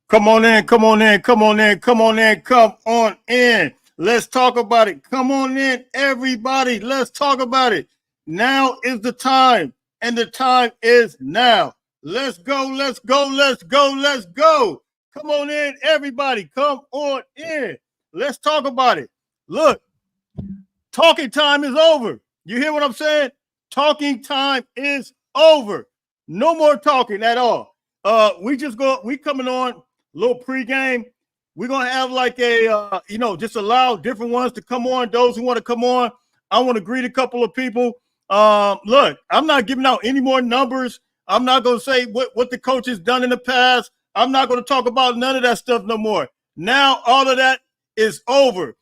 Come on in, come on in, come on in, come on in, come on in. Let's talk about it. Come on in, everybody. Let's talk about it. Now is the time, and the time is now. Let's go, let's go, let's go, let's go. Come on in, everybody. Come on in. Let's talk about it. Look, talking time is over. You hear what I'm saying? Talking time is over. No more talking at all. We coming on little pregame. We're gonna have like a just allow different ones to come on. Those who want to come on, I want to greet a couple of people. Look, I'm not giving out any more numbers. I'm not gonna say what the coach has done in the past. I'm not gonna talk about none of that stuff no more. Now all of that is over.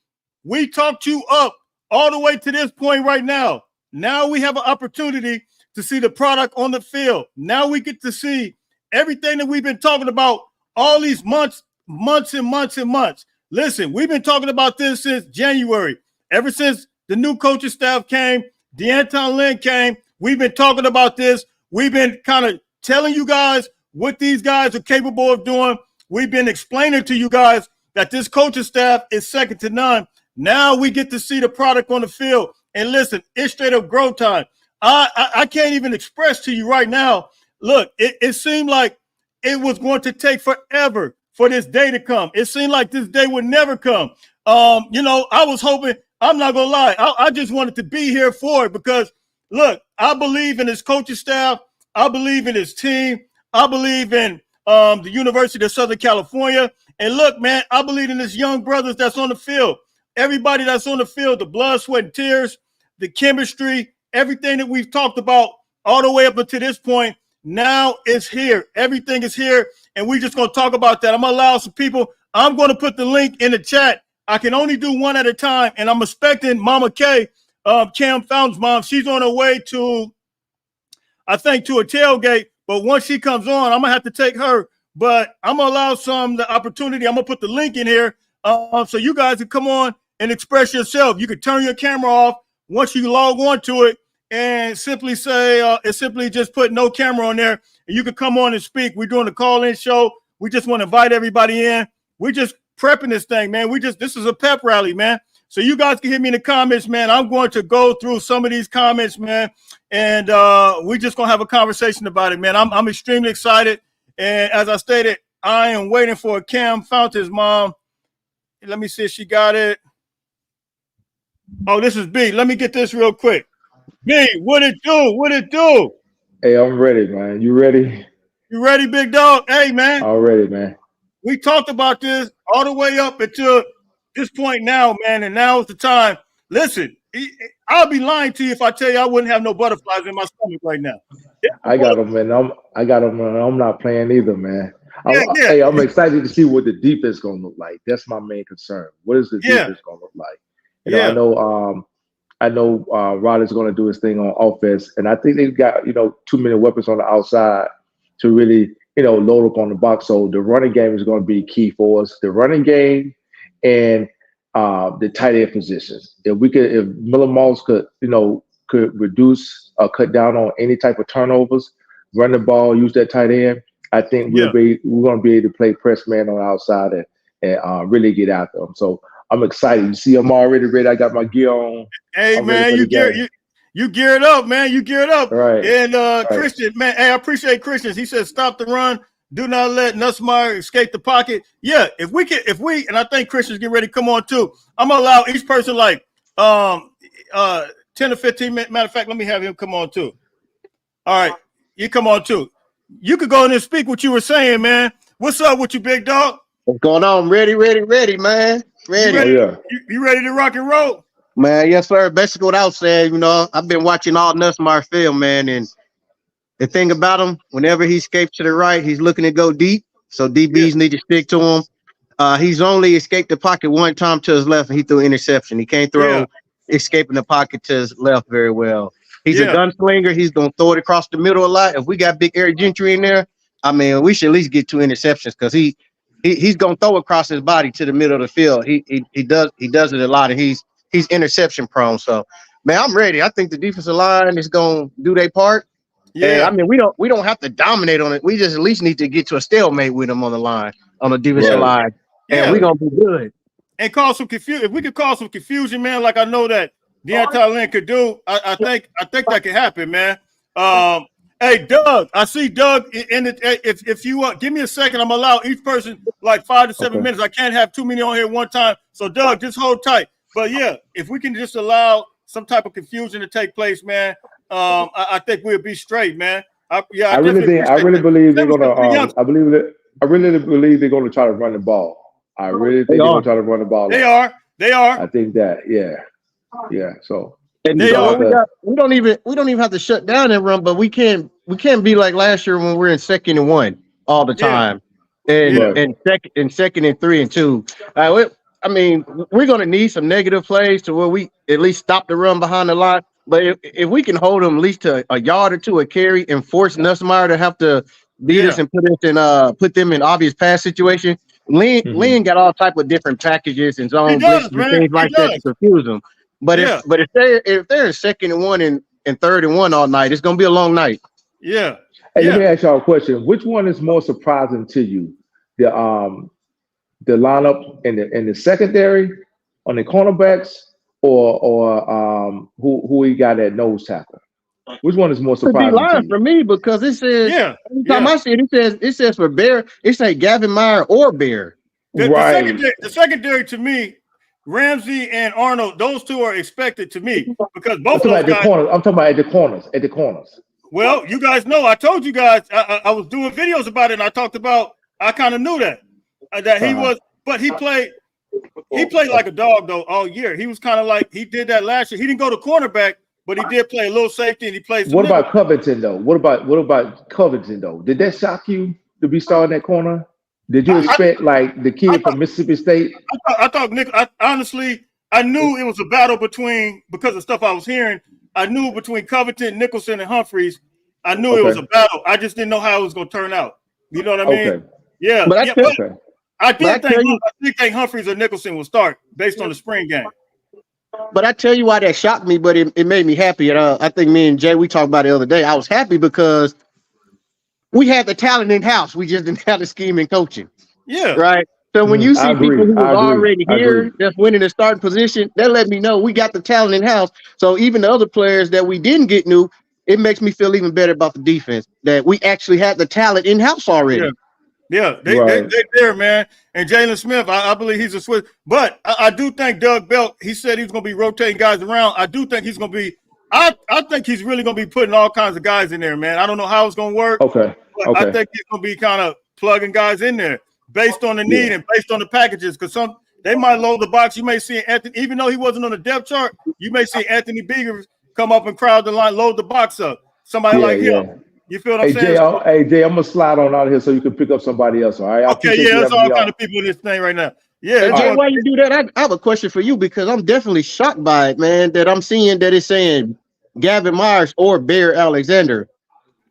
We talked you up all the way to this point right now. Now we have an opportunity to see the product on the field. Now we get to see everything that we've been talking about all these months and months and months. Listen, we've been talking about this since January. Ever since the new coaching staff came, D'Anton Lynn came, we've been talking about this. We've been kind of telling you guys what these guys are capable of doing. We've been explaining to you guys that this coaching staff is second to none. Now we get to see the product on the field. And listen, it's straight up growth time. I can't even express to you right now. Look, it seemed like it was going to take forever for this day to come. It seemed like this day would never come. I was hoping, I'm not going to lie, I just wanted to be here for it because, look, I believe in his coaching staff. I believe in his team. I believe in the University of Southern California. And look, man, I believe in his young brothers that's on the field. Everybody that's on the field, the blood, sweat, and tears, the chemistry, everything that we've talked about all the way up until this point, now it's here. Everything is here, and we're just going to talk about that. I'm going to allow some people. I'm going to put the link in the chat. I can only do one at a time, and I'm expecting Mama K, Cam Fountain's mom. She's on her way to, I think, to a tailgate, but once she comes on, I'm going to have to take her. But I'm going to allow some the opportunity. I'm going to put the link in here so you guys can come on and express yourself. You can turn your camera off once you log on to it and simply say, it's simply just put no camera on there and you can come on and speak. We're doing a call-in show. We just want to invite everybody in. We're just prepping this thing, man. This is a pep rally, man. So you guys can hit me in the comments, man. I'm going to go through some of these comments, man. And we're just going to have a conversation about it, man. I'm extremely excited. And as I stated, I am waiting for Cam Fountain's mom. Let me see if she got it. Oh, this is B. Let me get this real quick. B, what it do? What it do? Hey, I'm ready, man. You ready? You ready, big dog? Hey, man. All ready, man. We talked about this all the way up until this point now, man, and now is the time. Listen, I'll be lying to you if I tell you I wouldn't have no butterflies in my stomach right now. I got them, man. I'm not playing either, man. Hey, I'm excited to see what the defense is going to look like. That's my main concern. What is the defense going to look like? I know Rod is going to do his thing on offense, and I think they've got, too many weapons on the outside to really, load up on the box. So the running game is going to be key for us. The running game and the tight end positions. If Miller Moss could reduce or cut down on any type of turnovers, run the ball, use that tight end, I think we're going to be able to play press man on the outside and really get after them. So I'm excited. You see, I'm already ready. I got my gear on. Hey, man, you geared up, man. You geared up. Right. And Christian, man, hey, I appreciate Christian. He said, stop the run. Do not let Nussmeier escape the pocket. Yeah, if we, and I think Christian's getting ready to come on too. I'm gonna allow each person like 10 to 15 minutes. Matter of fact, let me have him come on too. All right, you come on too. You could go in and speak what you were saying, man. What's up with you, big dog? What's going on? Ready, man. Ready. You ready to rock and roll? Man, yes, sir. Basically what I was saying, I've been watching all Nussmeier film, man, and the thing about him, whenever he escapes to the right, he's looking to go deep. So DBs need to stick to him. He's only escaped the pocket one time to his left, and he threw an interception. He can't throw escaping the pocket to his left very well. He's a gunslinger. He's going to throw it across the middle a lot. If we got big Eric Gentry in there, I mean, we should at least get 2 interceptions because he's going to throw across his body to the middle of the field. He does it a lot, and he's interception prone. So, man, I'm ready. I think the defensive line is going to do their part. And I mean, we don't have to dominate on it. We just at least need to get to a stalemate with them on the line, on the defensive line, and we're gonna be good. And cause some confusion. If we could cause some confusion, man, like I know that Deontay Lynn could do, I think that can happen, man. Hey, Doug, I see Doug in the. If you give me a second, I'm gonna allow each person like 5 to 7 minutes. I can't have too many on here one time. So, Doug, just hold tight. But yeah, if we can just allow some type of confusion to take place, man, I think we'll be straight, man. I really believe they're gonna. I really believe they're gonna try to run the ball. I really think they're gonna try to run the ball. They are. I think that. Yeah. So. And we don't even have to shut down and run, but we can't be like last year when we're in 2nd and 1 all the time, and second and 3 and 2. I mean, we're gonna need some negative plays to where we at least stop the run behind the line. But if we can hold them at least to a yard or two a carry and force Nussmeier to have to beat us and put them in obvious pass situation, Lynn got all type of different packages and zone blitzes and things like that to confuse them. But if they're in 2nd and 1 and 3rd and 1 all night, it's gonna be a long night. Yeah. Hey, let me ask y'all a question. Which one is more surprising to you? The lineup in the secondary on the cornerbacks, or who we got at nose tackle? Which one is more surprising to you? For me, because it says every time I see it, it says for Bear, it says Gavin Meyer or Bear. The secondary to me, Ramsey and Arnold, those two are expected to me because both of those guys. I'm talking about at the corners. Well, you guys know, I told you guys, I was doing videos about it, and I kind of knew that he was, but he played like a dog though all year. He was kind of like he did that last year. He didn't go to cornerback, but he did play a little safety, and he played. What about Covington though? What about Covington though? Did that shock you to be starting that corner? Did you expect like the kid from Mississippi State? I thought Nick. Honestly, I knew it was a battle because of stuff I was hearing. I knew between Covington, Nicholson, and Humphreys. I knew it was a battle. I just didn't know how it was going to turn out. You know what I mean? Okay. Yeah. I think Humphreys or Nicholson will start based on the spring game. But I tell you why that shocked me, but it made me happy. And I think me and Jay, we talked about it the other day. I was happy because we had the talent in house. We just didn't have the scheme and coaching. Yeah. Right. So when you see people who are already here that's winning the starting position, that let me know we got the talent in house. So even the other players that we didn't get new, it makes me feel even better about the defense that we actually had the talent in house already. Yeah, they're there, man. And Jalen Smith, I believe he's a Swiss. But I do think Doug Belt, he said he's going to be rotating guys around. I do think he's going to be I think he's really going to be putting all kinds of guys in there, man. I don't know how it's going to work. Okay. I think he's going to be kind of plugging guys in there based on the need and based on the packages. Because they might load the box. You may see Anthony, even though he wasn't on the depth chart, you may see Anthony Beavers come up and crowd the line, load the box up. Somebody like him. You feel what I'm saying? Jay, I'm gonna slide on out of here so you can pick up somebody else. All right. There's all kind of people in this thing right now. Yeah. Jay, why you do that? I have a question for you because I'm definitely shocked by it, man. That I'm seeing that it's saying Gavin Myers or Bear Alexander.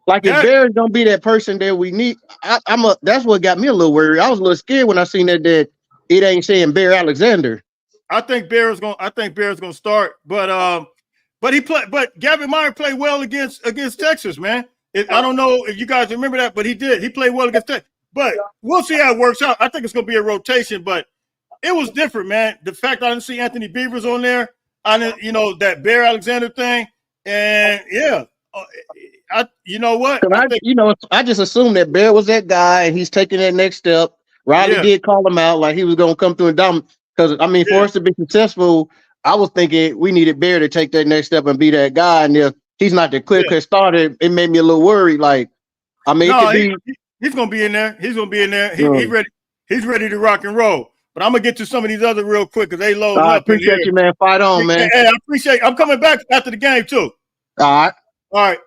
Like if Bear is gonna be that person that we need, that's what got me a little worried. I was a little scared when I seen that it ain't saying Bear Alexander. I think Bear's gonna start, but Gavin Myers played well against Texas, man. I don't know if you guys remember that, but he did. He played well against Texas. But we'll see how it works out. I think it's going to be a rotation, but it was different, man. The fact I didn't see Anthony Beavers on there, that Bear Alexander thing, and you know what? I just assumed that Bear was that guy, and he's taking that next step. Riley did call him out like he was going to come through and down. Because, for us to be successful, I was thinking we needed Bear to take that next step and be that guy, and if he's not the clear-cut starter, it made me a little worried. Like, he's gonna be in there. He's gonna be in there. He's ready. He's ready to rock and roll. But I'm gonna get to some of these other real quick because they load up. I appreciate you, man. Fight on, man. Hey, I appreciate. I'm coming back after the game too. All right.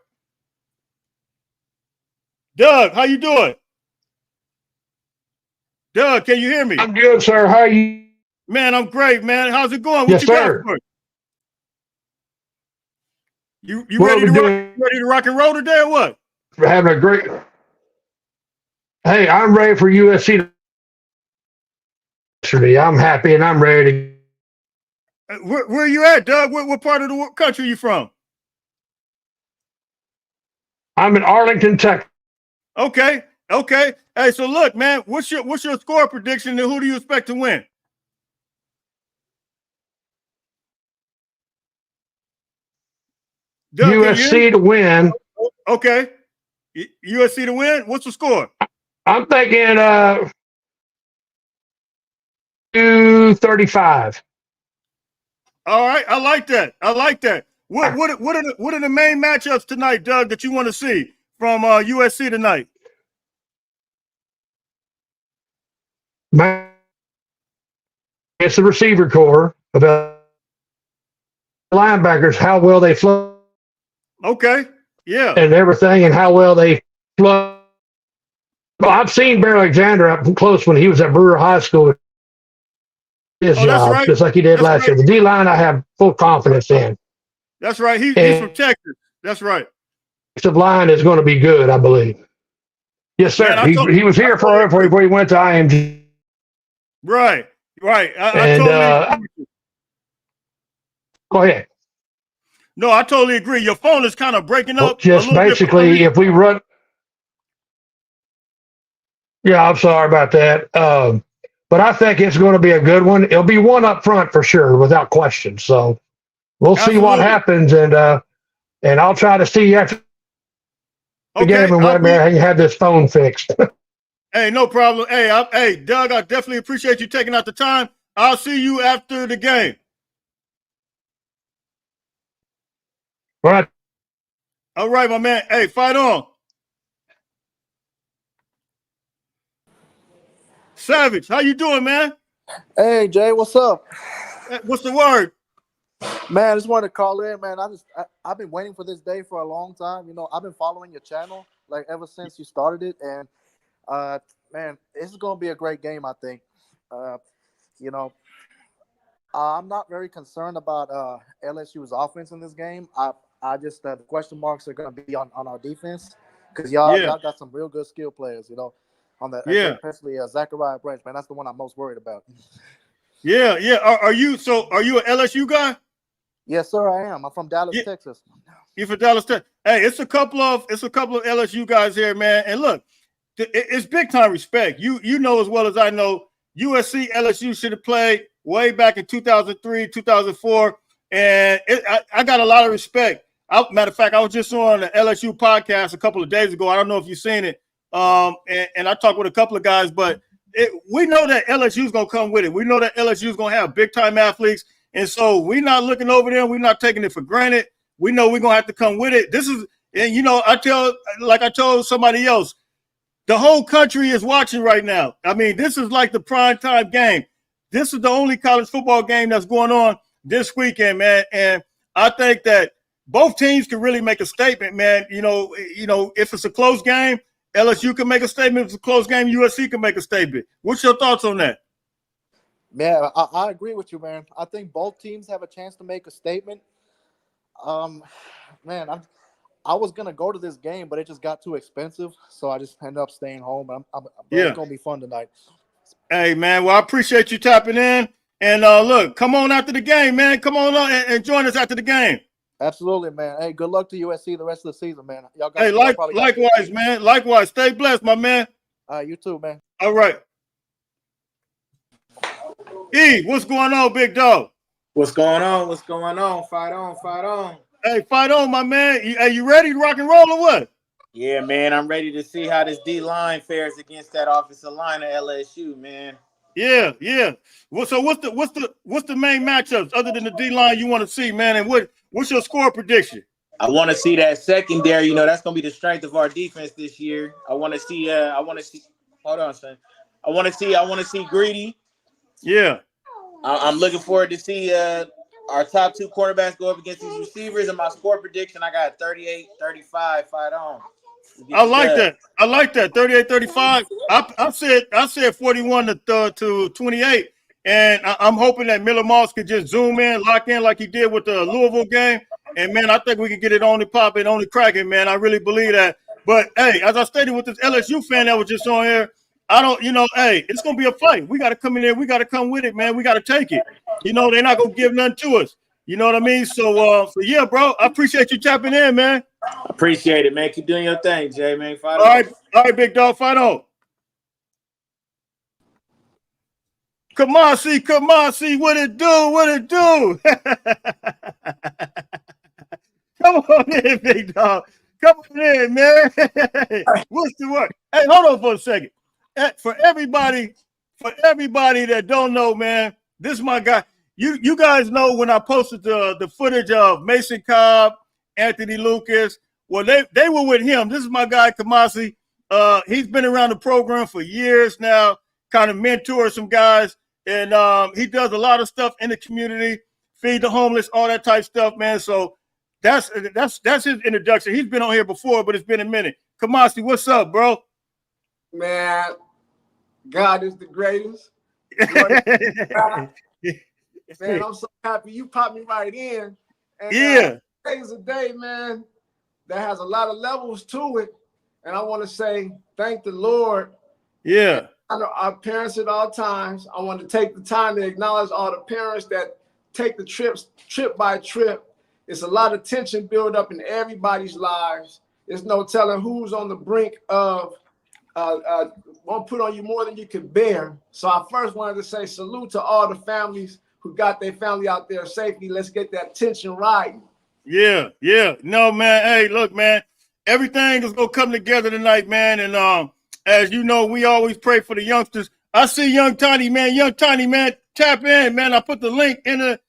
Doug, how you doing? Doug, can you hear me? I'm good, sir. How are you? Man, I'm great, man. How's it going? Yes, sir. You ready to rock and roll today or what? We're having a great. Hey, I'm ready for USC. I'm happy and I'm ready. Where are you at, Doug? What part of the country are you from? I'm in Arlington, Texas. Okay. Hey, so look, man, what's your score prediction and who do you expect to win? Doug, can you hear me? USC to win. Okay. USC to win? What's the score? I'm thinking 235. All right, I like that. What are the main matchups tonight, Doug, that you want to see from USC tonight? It's the receiver core of the linebackers, how well they flow. Okay, yeah. And everything, and how well they flow. Well, I've seen Bear Alexander up close when he was at Brewer High School. His job, right. just like he did last year. The D line, I have full confidence in. That's right. He's from Texas. That's right. The line is going to be good, I believe. Yes, sir. Man, he was here before he went to IMG. Right. I totally agree. Go ahead. No, I totally agree. Your phone is kind of breaking up. Just basically, if we run. Yeah, I'm sorry about that. But I think it's going to be a good one. It'll be one up front for sure, without question. So we'll see what happens, and I'll try to see you after the game and let me have this phone fixed. Hey, no problem. Hey, Doug, I definitely appreciate you taking out the time. I'll see you after the game. All right, my man. Hey, fight on. Savage, how you doing, man? Hey, Jay, what's up? What's the word? Man, I just wanted to call in, man. I've been waiting for this day for a long time. You know, I've been following your channel like ever since you started it, and man, this is gonna be a great game. I think. You know, I'm not very concerned about LSU's offense in this game. I just the question marks are gonna be on our defense because y'all got some real good skill players. You know, on the especially Zachariah Branch, man. That's the one I'm most worried about. Yeah. Are you an LSU guy? Yes, sir, I am. I'm from Dallas, Texas. You're from Dallas, Texas. Hey, it's a couple of LSU guys here, man. And look, it's big time respect. You know as well as I know, USC LSU should have played way back in 2003, 2004, and I got a lot of respect. Matter of fact, I was just on the LSU podcast a couple of days ago. I don't know if you've seen it, and I talked with a couple of guys, but we know that LSU is going to come with it. We know that LSU is going to have big time athletes. And so we're not looking over them. We're not taking it for granted. We know we're going to have to come with it. And you know, I told somebody else, the whole country is watching right now. I mean, this is like the prime time game. This is the only college football game that's going on this weekend, man. And I think that both teams can really make a statement, man. You know, if it's a close game, LSU can make a statement. If it's a close game, USC can make a statement. What's your thoughts on that? Yeah, I agree with you, man. I think both teams have a chance to make a statement. Man, I was gonna go to this game, but it just got too expensive, so I just ended up staying home. It's gonna be fun tonight. Hey, man. Well, I appreciate you tapping in. And look, come on after the game, man. Come on and join us after the game. Absolutely, man. Hey, good luck to USC the rest of the season, man. Likewise, man. Likewise. Stay blessed, my man. You too, man. All right. E, what's going on, big dog? What's going on? Fight on. Hey, fight on, my man. Are you ready to rock and roll or what? Yeah, man. I'm ready to see how this D line fares against that offensive line of LSU, man. Yeah. Well, so what's the main matchups other than the D line you want to see, man? And what's your score prediction? I want to see that secondary. You know, that's gonna be the strength of our defense this year. I want to see. Hold on, son. I want to see Greedy. Yeah. I'm looking forward to see our top two quarterbacks go up against these receivers. And my score prediction, I got 38-35. Fight on. I like that. 38-35. I said 41 to 28. And I'm hoping that Miller Moss could just zoom in, lock in like he did with the Louisville game. And, man, I think we can get it on the pop and on the cracking, man. I really believe that. But, hey, as I stated with this LSU fan that was just on here, it's going to be a fight. We got to come in there. We got to come with it, man. We got to take it. You know, they're not going to give nothing to us. You know what I mean? So yeah, bro, I appreciate you tapping in, man. Appreciate it, man. Keep doing your thing, Jay, man. Fight all right, big dog, fight on. Come on, see, what it do? Come on in, big dog. Come on in, man. What's the word? Hey, hold on for a second. For everybody that don't know, man, this is my guy. You guys know when I posted the footage of Mason Cobb, Anthony Lucas. Well, they were with him. This is my guy, Kamasi. He's been around the program for years now, kind of mentor some guys, and he does a lot of stuff in the community, feed the homeless, all that type stuff, man. So that's his introduction. He's been on here before, but it's been a minute. Kamasi, what's up, bro? Man, God is the greatest. Man, I'm so happy you popped me right in. And, yeah. Today's a day, man, that has a lot of levels to it. And I want to say thank the Lord. Yeah. I know our parents at all times. I want to take the time to acknowledge all the parents that take the trips, trip by trip. It's a lot of tension built up in everybody's lives. There's no telling who's on the brink of won't put on you more than you can bear. So I first wanted to say salute to all the families who got their family out there safely. Let's get that tension riding. Yeah. No, man. Hey, look, man. Everything is gonna come together tonight, man. And as you know, we always pray for the youngsters. I see Young Tiny, man. Tap in, man. I put the link in the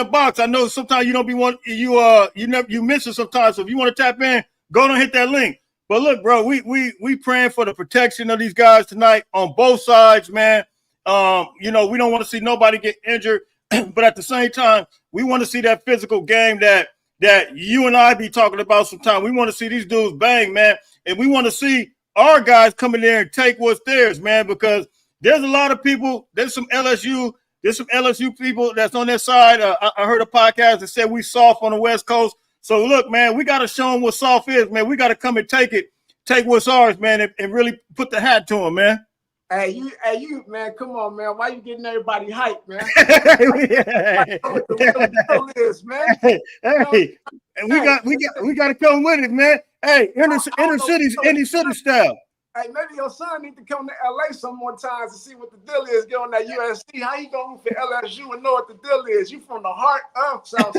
box. I know sometimes you don't be you miss it sometimes. So if you want to tap in, go and hit that link. But look, bro, we praying for the protection of these guys tonight on both sides, man. We don't want to see nobody get injured, but at the same time, we want to see that physical game that you and I be talking about sometimes. We want to see these dudes bang, man, and we want to see our guys come in there and take what's theirs, man, because there's a lot of people. There's some LSU people that's on their side. I heard a podcast that said we soft on the West Coast. So look, man, we got to show them what soft is, man. We got to come and take what's ours, man, and really put the hat to them, man. Hey, you, man, come on, man. Why you getting everybody hyped, man? What the deal is, man. Hey, and we got to come with it, man. Hey, inner city style. Hey, maybe your son need to come to LA some more times to see what the deal is. Get on that USC. How you gonna root for LSU and know what the deal is? You from the heart of South.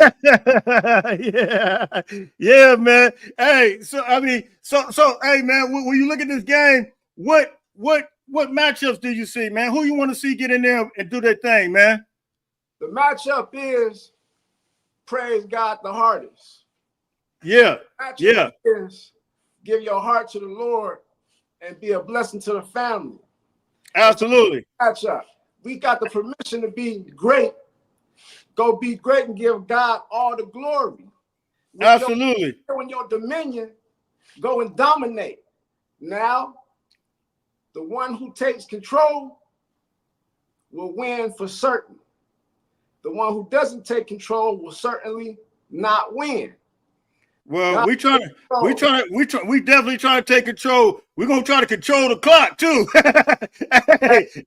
yeah, man. Hey, so hey, man. When you look at this game, what matchups do you see, man? Who you want to see get in there and do their thing, man? The matchup is, praise God, the hardest. Yeah, is give your heart to the Lord and be a blessing to the family. Absolutely. Matchup. We got the permission to be great. Go be great and give God all the glory. Absolutely. When your dominion, go and dominate. Now, the one who takes control will win for certain. The one who doesn't take control will certainly not win. Well, we definitely trying to take control. We're gonna try to control the clock too.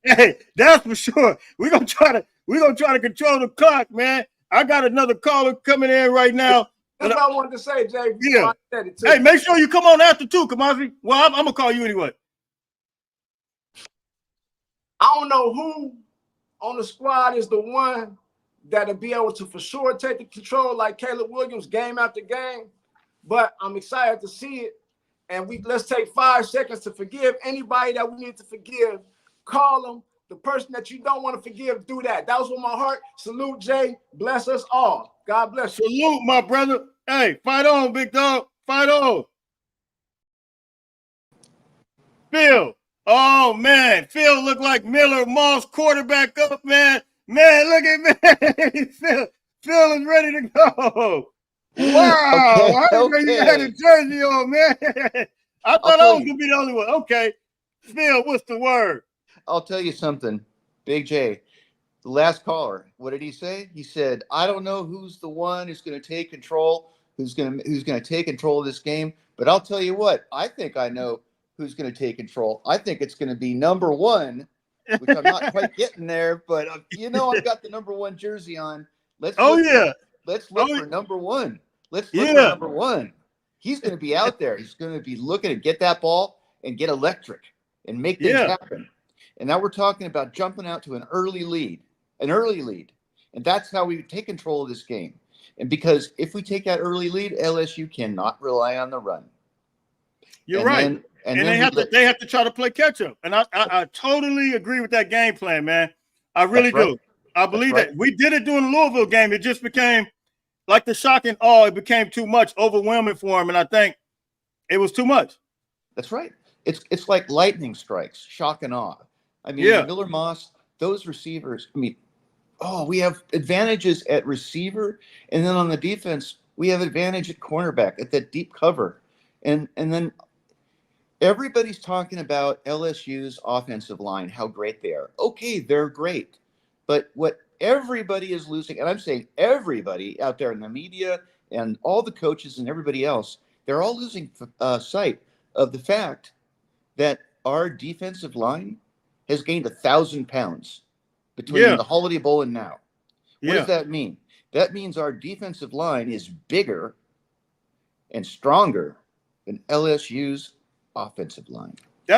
hey, that's for sure. We're gonna try to control the clock, man. I got another caller coming in right now. That's what I wanted to say, Jay. Yeah. Hey, make sure you come on after too, Kamasi. Well, I'm gonna call you anyway. I don't know who on the squad is the one that'll be able to for sure take the control like Caleb Williams game after game. But I'm excited to see it. And let's take 5 seconds to forgive anybody that we need to forgive. Call them. The person that you don't want to forgive, do that. That was with my heart. Salute, Jay. Bless us all. God bless you. Salute, my brother. Hey, fight on, big dog. Fight on. Phil. Oh, man. Phil looked like Miller Moss quarterback up, man. Man, look at me. Phil is ready to go. Wow, okay. You had a jersey on, man. I thought I was gonna be the only one. Okay, Phil, what's the word? I'll tell you something, Big J. The last caller, what did he say? He said, "I don't know who's the one who's going to take control, who's going to take control of this game, but I'll tell you what. I think I know who's going to take control. I think it's going to be number one, which I'm not quite getting there, but I've got the number one jersey on. Let's. Let's look Oh, for number one. Let's yeah. look for number one. He's going to be out there. He's going to be looking to get that ball and get electric and make things happen. And now we're talking about jumping out to an early lead. And that's how we take control of this game. And because if we take that early lead, LSU cannot rely on the run. You're right. And they have to try to play catch up. And I totally agree with that game plan, man. I really do. I believe that. We did it during the Louisville game. It just became like the shock and awe. It became too much, overwhelming for him. And I think it was too much. That's right. It's like lightning strikes, shock and awe. I mean, Miller Moss, those receivers, I mean, we have advantages at receiver. And then on the defense, we have advantage at cornerback, at that deep cover. And then everybody's talking about LSU's offensive line, how great they are. Okay, they're great. But what everybody is losing, and I'm saying everybody out there in the media and all the coaches and everybody else, they're all losing sight of the fact that our defensive line has gained 1,000 pounds between the Holiday Bowl and now. What does that mean? That means our defensive line is bigger and stronger than LSU's offensive line.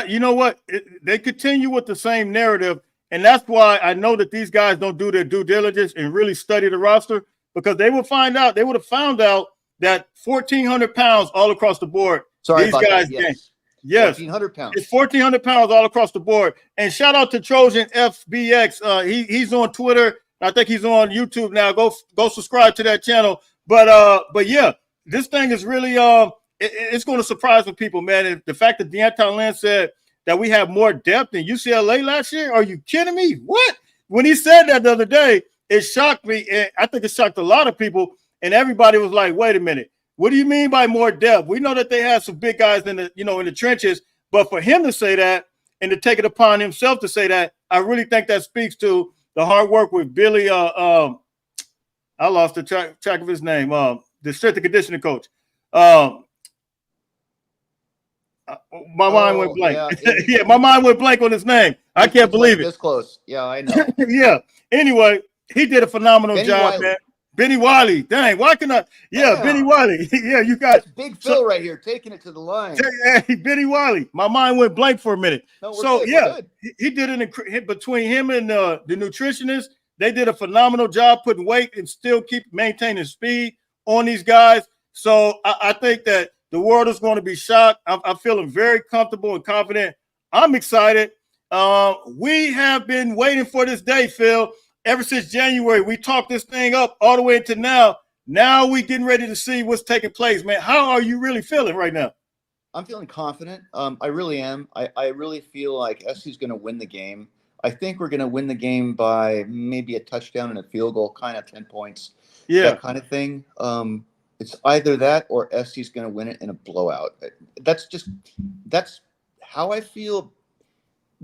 You know what? They continue with the same narrative, and that's why I know that these guys don't do their due diligence and really study the roster, because they will find out. They would have found out that 1,400 pounds all across the board. Sorry these about guys that. Yes. 1,400 pounds. It's 1,400 pounds all across the board. And shout out to Trojan FBX. He's on Twitter. I think he's on YouTube now. Go subscribe to that channel. But yeah, this thing is really it's going to surprise some people, man. And the fact that Deanton Lynn said that we have more depth than UCLA last year. Are you kidding me? What? When he said that the other day, it shocked me. And I think it shocked a lot of people. And everybody was like, wait a minute. What do you mean by more depth? We know that they have some big guys in the trenches, but for him to say that and to take it upon himself to say that, I really think that speaks to the hard work with Billy. I lost the track of his name. The strength and conditioning coach. My mind went blank. Yeah, my mind went blank on his name. I can't believe it. This close. Yeah, I know. Yeah. Anyway, he did a phenomenal job, Wiley. man. Benny Wiley. Dang, why can I? Yeah, Benny Wiley. Yeah, you got Big Phil right here taking it to the line. Hey, Benny Wiley. My mind went blank for a minute. No, so, good, he did it between him and the nutritionist. They did a phenomenal job putting weight and still keep maintaining speed on these guys. So I think that the world is going to be shocked. I'm feeling very comfortable and confident. I'm excited. We have been waiting for this day, Phil. Ever since January, we talked this thing up all the way into now. Now we getting ready to see what's taking place, man. How are you really feeling right now? I'm feeling confident. I really am. I really feel like SC's going to win the game. I think we're going to win the game by maybe a touchdown and a field goal, kind of 10 points. Yeah. That kind of thing. It's either that or SC's going to win it in a blowout. That's how I feel.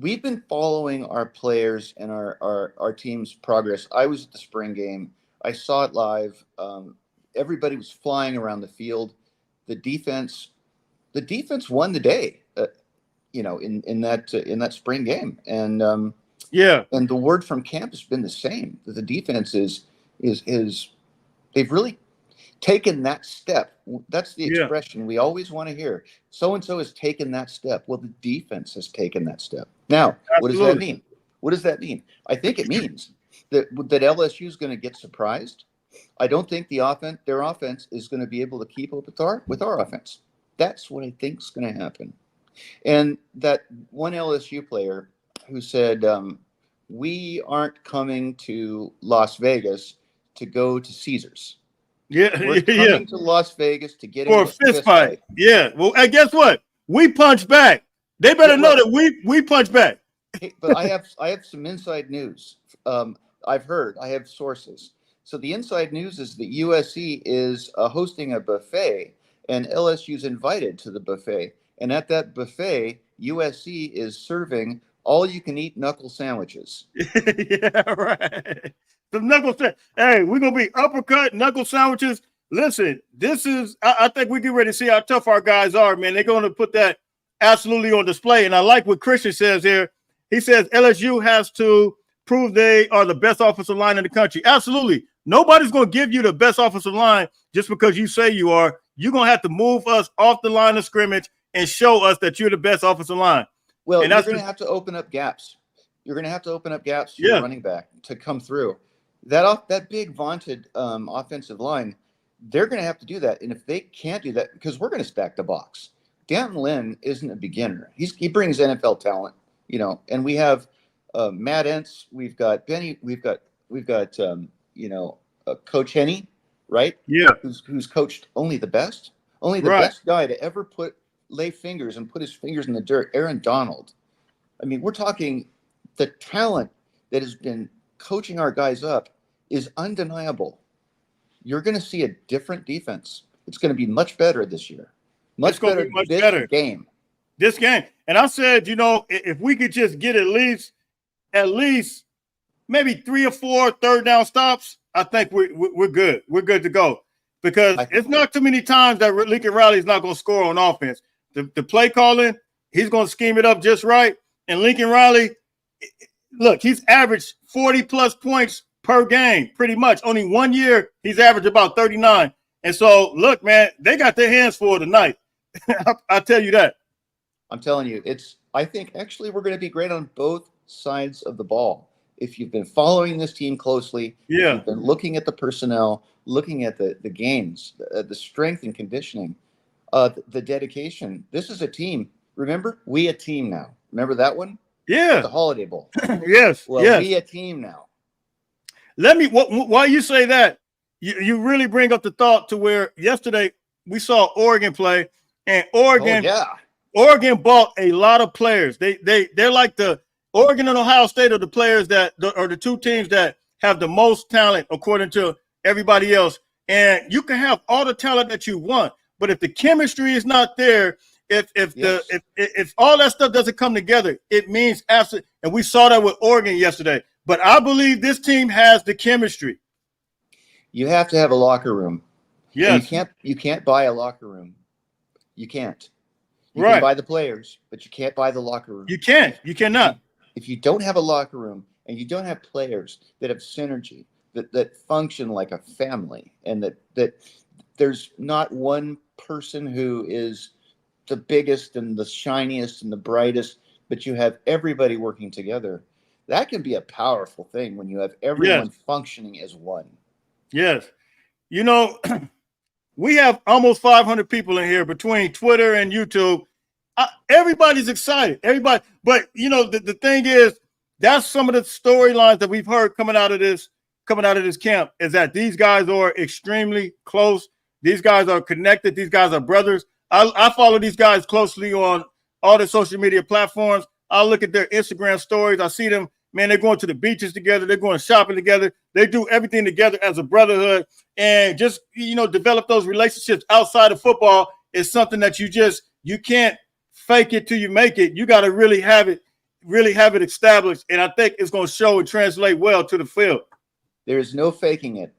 We've been following our players and our team's progress. I was at the spring game. I saw it live. Everybody was flying around the field. The defense won the day. In that spring game. And and the word from camp has been the same. That the defense is they've really taken that step. That's the expression we always want to hear. So-and-so has taken that step. Well, the defense has taken that step. Now, What does that mean? What does that mean? I think it means that LSU is going to get surprised. I don't think their offense is going to be able to keep up with our offense. That's what I think is going to happen. And that one LSU player who said, we aren't coming to Las Vegas to go to Caesars. We're coming to Las Vegas to get for a fist fight. Yeah. Well, and guess what? We punch back. They better know that we punch back. But I have some inside news. I have sources. So the inside news is that USC is hosting a buffet, and LSU's invited to the buffet. And at that buffet, USC is serving all-you-can-eat knuckle sandwiches. Yeah, right. The knuckle hey, we're going to be uppercut, knuckle sandwiches. Listen, I think we get ready to see how tough our guys are, man. They're going to put that absolutely on display. And I like what Christian says here. He says LSU has to prove they are the best offensive line in the country. Absolutely. Nobody's going to give you the best offensive line just because you say you are. You're going to have to move us off the line of scrimmage and show us that you're the best offensive line. Well, and you're going to have to open up gaps. You're going to have to open up gaps to your running back to come through. That big vaunted offensive line, they're going to have to do that. And if they can't do that, because we're going to stack the box. Danton Lynn isn't a beginner. He brings NFL talent, and we have Matt Entz. We've got Benny. We've got Coach Henney, right? Yeah. Who's coached only the best best guy to ever lay fingers and put his fingers in the dirt. Aaron Donald. I mean, we're talking the talent that has been coaching our guys up is undeniable. You're going to see a different defense. It's going to be much better this year. Much better this game. This game. And I said, if we could just get at least maybe 3 or 4 third down stops, I think we're good. We're good to go. Because it's not too many times that Lincoln Riley is not going to score on offense. The play calling, he's going to scheme it up just right. And Lincoln Riley, look, he's averaged 40-plus points per game, pretty much. Only 1 year, he's averaged about 39. And so, look, man, they got their hands full tonight. I'll tell you that. I'm telling you, I think actually we're going to be great on both sides of the ball. If you've been following this team closely, if you've been looking at the personnel, looking at the games, the strength and conditioning, the dedication. This is a team. Remember, we a team now. Remember that one? Yeah. At the Holiday Bowl. Yes. Well, yes. we a team now. While you say that, you really bring up the thought to where yesterday we saw Oregon play, and Oregon bought a lot of players. They're like the Oregon and Ohio State are the players that are the two teams that have the most talent according to everybody else. And you can have all the talent that you want, but if the chemistry is not there, if all that stuff doesn't come together, it means absolutely. And we saw that with Oregon yesterday. But I believe this team has the chemistry. You have to have a locker room. Yes. You can't buy a locker room. You can't. You can buy the players, but you can't buy the locker room. You can't. You cannot. If you don't have a locker room and you don't have players that have synergy, that function like a family, and that there's not one person who is the biggest and the shiniest and the brightest, but you have everybody working together. That can be a powerful thing when you have everyone functioning as one. Yes. We have almost 500 people in here between Twitter and YouTube. Everybody's excited. Everybody. But, the thing is, that's some of the storylines that we've heard coming out of this camp is that these guys are extremely close. These guys are connected. These guys are brothers. I follow these guys closely on all the social media platforms. I look at their Instagram stories. I see them, man, they're going to the beaches together. They're going shopping together. They do everything together as a brotherhood. And just, develop those relationships outside of football is something that you can't fake it till you make it. You got to really have it established. And I think it's going to show and translate well to the field. There's no faking it.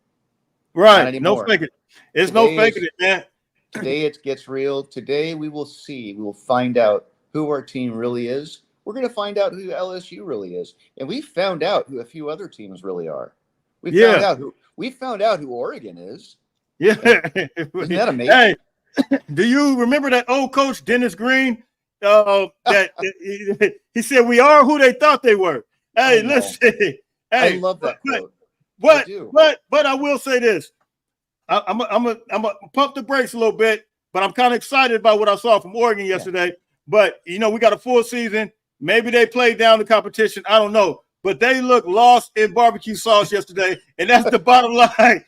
Right. No faking it. It's no faking it, man. Today it gets real. Today we will find out who our team really is. We're going to find out who LSU really is. And we found out who a few other teams really are. We found out who Oregon is. Yeah. Isn't that amazing? Hey, do you remember that old coach, Dennis Green? That he said, we are who they thought they were. Hey, listen. Hey, I love that quote. But I will say this. I'm gonna pump the brakes a little bit, but I'm kind of excited about what I saw from Oregon yesterday. Yeah. But we got a full season. Maybe they played down the competition. I don't know. But they look lost in barbecue sauce yesterday, and that's the bottom line.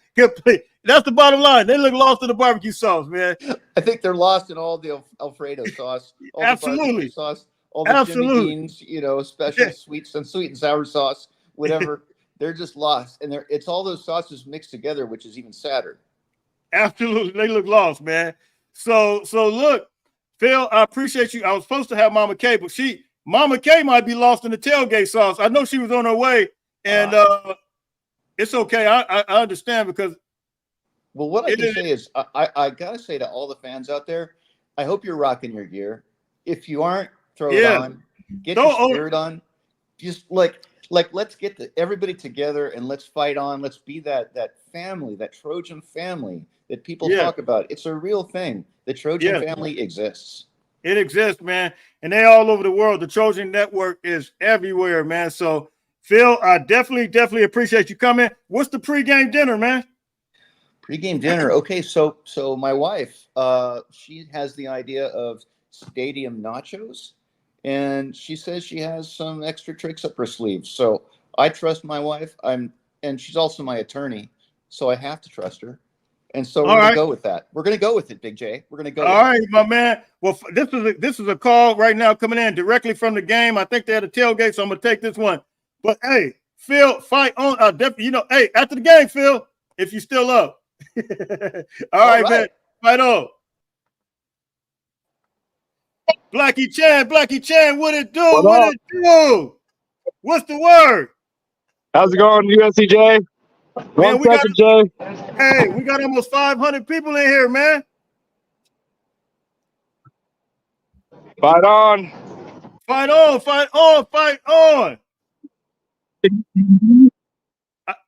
That's the bottom line. They look lost in the barbecue sauce, man. I think they're lost in all the Alfredo sauce, all Absolutely. the barbecue sauce, all the Jimmy Dean's, special sweet and sour sauce, whatever. They're just lost, and it's all those sauces mixed together, which is even sadder. Absolutely, they look lost, man. So look, Phil, I appreciate you. I was supposed to have Mama K, but Mama K might be lost in the tailgate sauce. I know she was on her way, and it's okay. I understand because. Well, what I can say is I gotta say to all the fans out there, I hope you're rocking your gear. If you aren't, throw it on. Get your spirit on. Just like let's get everybody together and let's fight on. Let's be that family, that Trojan family that people talk about. It's a real thing. The Trojan family exists. It exists, man, and they all over the world. The Trojan Network is everywhere, man. So, Phil, I definitely appreciate you coming. What's the pregame dinner, man? Pregame dinner. Okay, so my wife, she has the idea of stadium nachos, and she says she has some extra tricks up her sleeve. So I trust my wife. And she's also my attorney, so I have to trust her. And so we're going to go with that. We're going to go with it, Big J. We're going to go. All right, my man. Well, this is a call right now coming in directly from the game. I think they're at a tailgate, so I'm gonna take this one. But hey, Phil, fight on. Hey, after the game, Phil, if you still up. All right, man. Fight on. Blackie Chan, what it do? What it do? What's the word? How's it going, Uscj? Man, we got Jay. Hey, we got almost 500 people in here, man. Fight on. Fight on, fight on, fight on.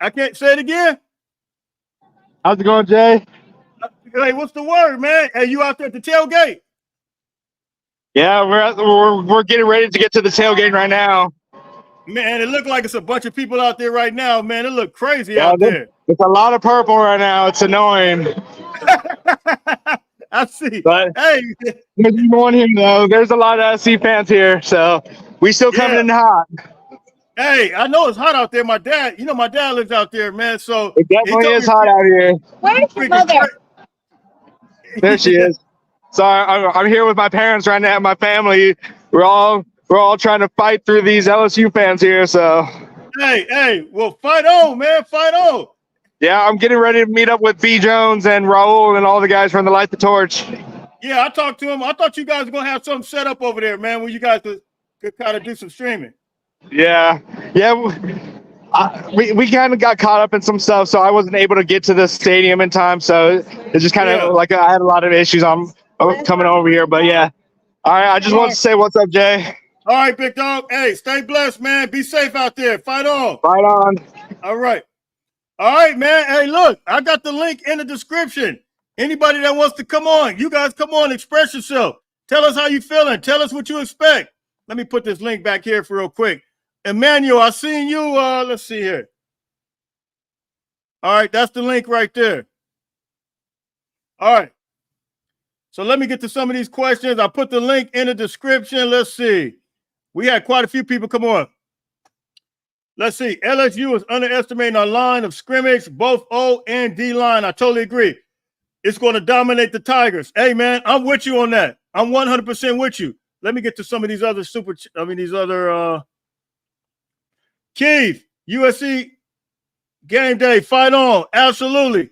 I can't say it again. How's it going, Jay? Hey, what's the word, man? Hey, you out there at the tailgate? Yeah, we're getting ready to get to the tailgate right now. Man, it look like it's a bunch of people out there right now, man. It look crazy out there. It's a lot of purple right now. It's annoying. I see. But hey, there's one here though. There's a lot of SC fans here, so we still coming in hot. Hey, I know it's hot out there. My dad lives out there, man. So it definitely is hot out here. Where's your mother? There she is. So I'm here with my parents right now, my family. We're all trying to fight through these LSU fans here. So hey, well, fight on, man, fight on. Yeah, I'm getting ready to meet up with B. Jones and Raul and all the guys from the Light the Torch. Yeah, I talked to him. I thought you guys were gonna have something set up over there, man, where you guys could kind of do some streaming. Yeah. We kind of got caught up in some stuff, so I wasn't able to get to the stadium in time. So it's just kind of like I had a lot of issues. I'm coming over here, but yeah. All right, I just want to say what's up, Jay. All right, big dog. Hey, stay blessed, man. Be safe out there. Fight on. Fight on. All right. All right, man. Hey, look, I got the link in the description. Anybody that wants to come on, you guys come on, express yourself. Tell us how you feeling. Tell us what you expect. Let me put this link back here for real quick. Emmanuel, I seen you. Let's see here. All right, that's the link right there. All right. So let me get to some of these questions. I put the link in the description. Let's see. We had quite a few people come on. Let's see. LSU is underestimating our line of scrimmage, both O and D line. I totally agree. It's going to dominate the Tigers. Hey, man, I'm with you on that. I'm 100% with you. Let me get to some of these other Keith, USC game day, fight on. Absolutely.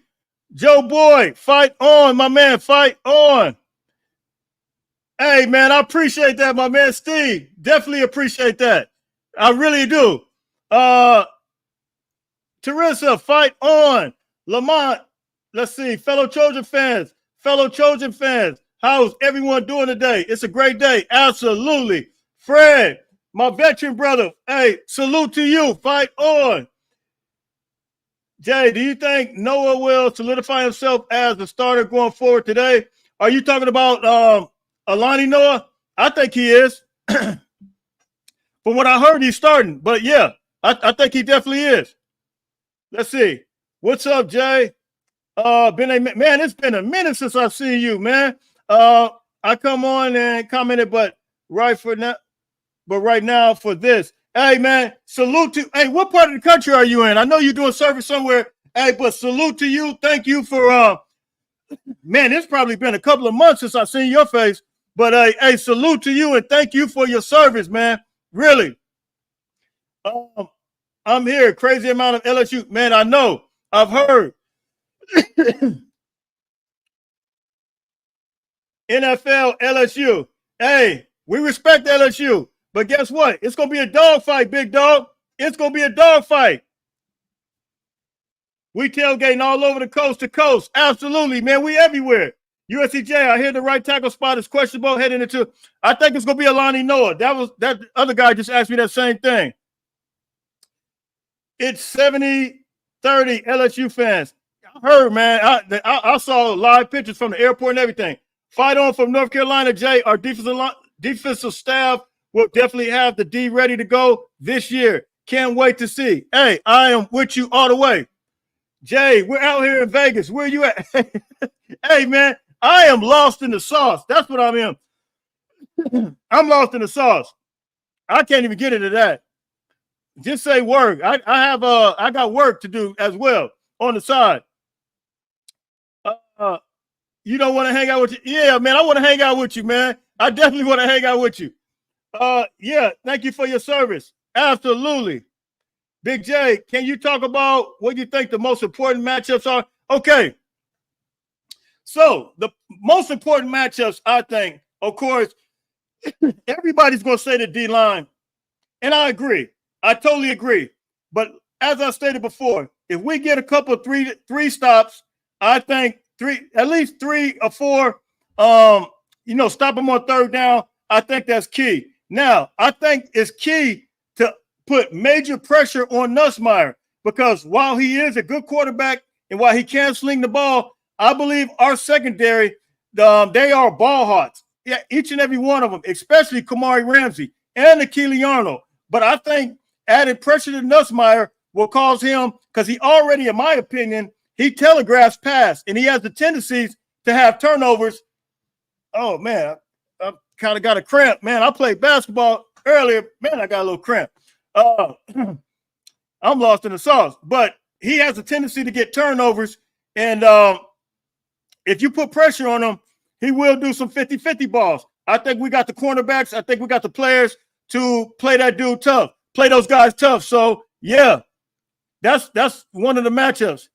Joe Boy, fight on, my man, fight on. Hey, man, I appreciate that, my man. Steve, definitely appreciate that. I really do. Teresa, fight on. Lamont, let's see. Fellow Trojan fans, how's everyone doing today? It's a great day. Absolutely. Fred, my veteran brother, hey, salute to you. Fight on. Jay, do you think Noah will solidify himself as the starter going forward today? Are you talking about Alani Noah? I think he is. From what I heard, he's starting. But, yeah, I think he definitely is. Let's see. What's up, Jay? Man, it's been a minute since I've seen you, man. I come on and commented, but right now for this. Hey, man, salute to – hey, what part of the country are you in? I know you're doing service somewhere. Hey, but salute to you. Thank you for man, it's probably been a couple of months since I've seen your face. But, hey, salute to you and thank you for your service, man. Really. I'm here. Crazy amount of LSU. Man, I know. I've heard. NFL, LSU. Hey, we respect LSU. But guess what? It's going to be a dogfight, big dog. It's going to be a dogfight. We tailgating all over the coast to coast. Absolutely, man. We everywhere. USCJ, I hear the right tackle spot is questionable heading into. I think it's going to be Alani Noah. That other guy just asked me that same thing. It's 70-30 LSU fans. I heard, man. I saw live pictures from the airport and everything. Fight on from North Carolina, Jay. Our defensive staff will definitely have the D ready to go this year. Can't wait to see. Hey, I am with you all the way. Jay, we're out here in Vegas. Where you at? Hey, man, I am lost in the sauce. That's what I am. I'm lost in the sauce. I can't even get into that. Just say work. I got work to do as well on the side. You don't want to hang out with you? Yeah, man, I want to hang out with you, man. I definitely want to hang out with you. Yeah, thank you for your service. Absolutely. Big J, can you talk about what you think the most important matchups are? Okay. So the most important matchups, I think, of course, everybody's going to say the D-line. And I agree. I totally agree. But as I stated before, if we get a couple of three stops, I think at least 3 or 4, stop them on third down. I think that's key. Now, I think it's key to put major pressure on Nussmeier because while he is a good quarterback and while he can sling the ball, I believe our secondary, they are ball hots. Yeah, each and every one of them, especially Kamari Ramsey and N'Keal Arnold. But I think added pressure to Nussmeier will cause him, because he already, in my opinion, he telegraphs pass, and he has the tendencies to have turnovers. Oh, man, I kind of got a cramp. Man, I played basketball earlier. Man, I got a little cramp. I'm lost in the sauce. But he has a tendency to get turnovers, and if you put pressure on him, he will do some 50-50 balls. I think we got the cornerbacks. I think we got the players to play that dude tough, play those guys tough. So, yeah, that's one of the matchups.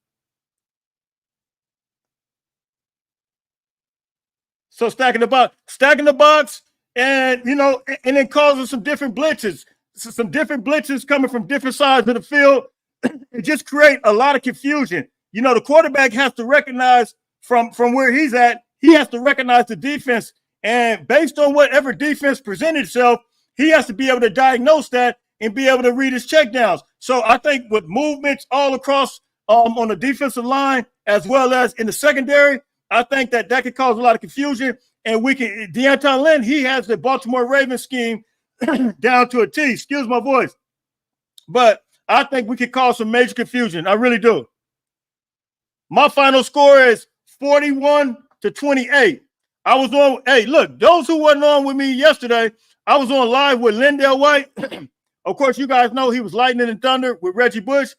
So stacking the box, and and then causing some different blitzes, coming from different sides of the field. It just create a lot of confusion. The quarterback has to recognize from where he's at. He has to recognize the defense, and based on whatever defense presented itself, he has to be able to diagnose that and be able to read his checkdowns. So I think with movements all across on the defensive line as well as in the secondary, I think that could cause a lot of confusion. And Deanton Lynn, he has the Baltimore Ravens scheme down to a T. Excuse my voice. But I think we could cause some major confusion. I really do. My final score is 41-28. I was on, hey, look, those who wasn't on with me yesterday, I was on live with Lindell White. Of course, you guys know he was lightning and thunder with Reggie Bush.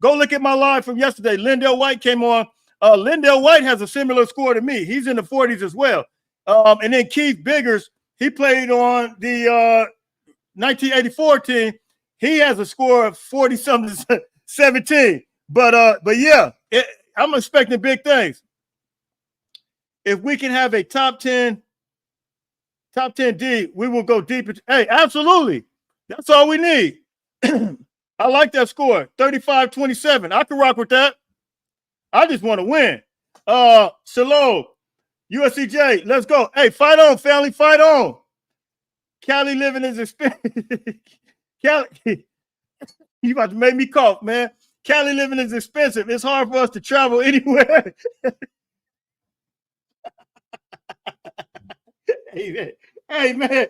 Go look at my live from yesterday. Lindell White came on. Lindell White has a similar score to me. He's in the 40s as well. And then Keith Biggers, he played on the 1984 team. He has a score of 40-something-17. But yeah, I'm expecting big things. If we can have a top 10 D, we will go deep. Hey, absolutely. That's all we need. I like that score, 35-27. I can rock with that. I just want to win. Shalom, USCJ, let's go. Hey, fight on, family, fight on. Cali living is expensive. Cali, you about to make me cough, man. Cali living is expensive. It's hard for us to travel anywhere. Hey, man.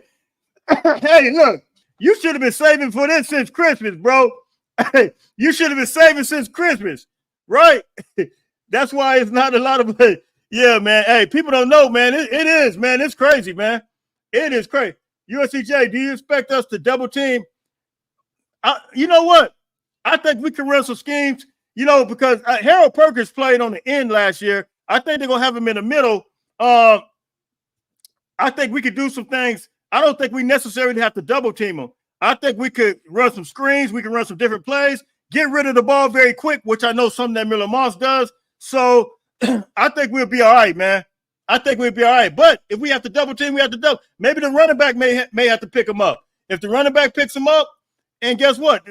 Hey, look, you should have been saving for this since Christmas, bro. You should have been saving since Christmas, right? That's why it's not a lot of, yeah, man. Hey, people don't know, man. It is, man. It's crazy, man. It is crazy. USCJ, do you expect us to double team? You know what? I think we can run some schemes, because Harold Perkins played on the end last year. I think they're going to have him in the middle. I think we could do some things. I don't think we necessarily have to double team him. I think we could run some screens. We can run some different plays, get rid of the ball very quick, which I know something that Miller Moss does. So I think we'll be all right, man. I think we'll be all right. But if we have to double team, we have to double. Maybe the running back may have to pick him up. If the running back picks him up, and guess what?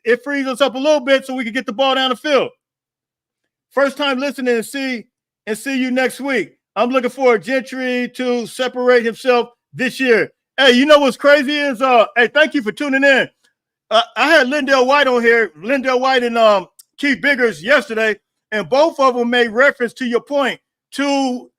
It frees us up a little bit so we can get the ball down the field. First time listening and see you next week. I'm looking for Gentry to separate himself this year. Hey, you know what's crazy is, hey, thank you for tuning in. I had Lindell White on here, Lindell White and Keith Biggers yesterday, and both of them made reference to your point to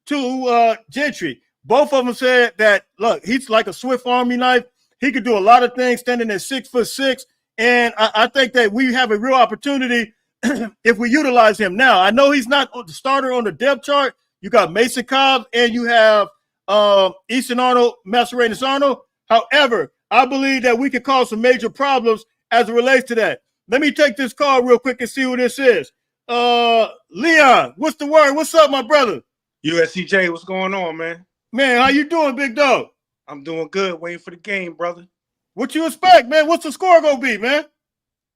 Gentry. Both of them said that, look, he's like a Swift Army knife. He could do a lot of things standing at 6'6", and I think that we have a real opportunity if we utilize him. Now, I know he's not the starter on the depth chart. You got Mason Cobb and you have Easton Arnold, Massarenas Arnold. However, I believe that we could cause some major problems as it relates to that. Let me take this call real quick and see who this is. Leon, what's the word? What's up, my brother? Uscj, what's going on, man? Man, how you doing, big dog? I'm doing good, waiting for the game, brother. What you expect, man? What's the score gonna be, man?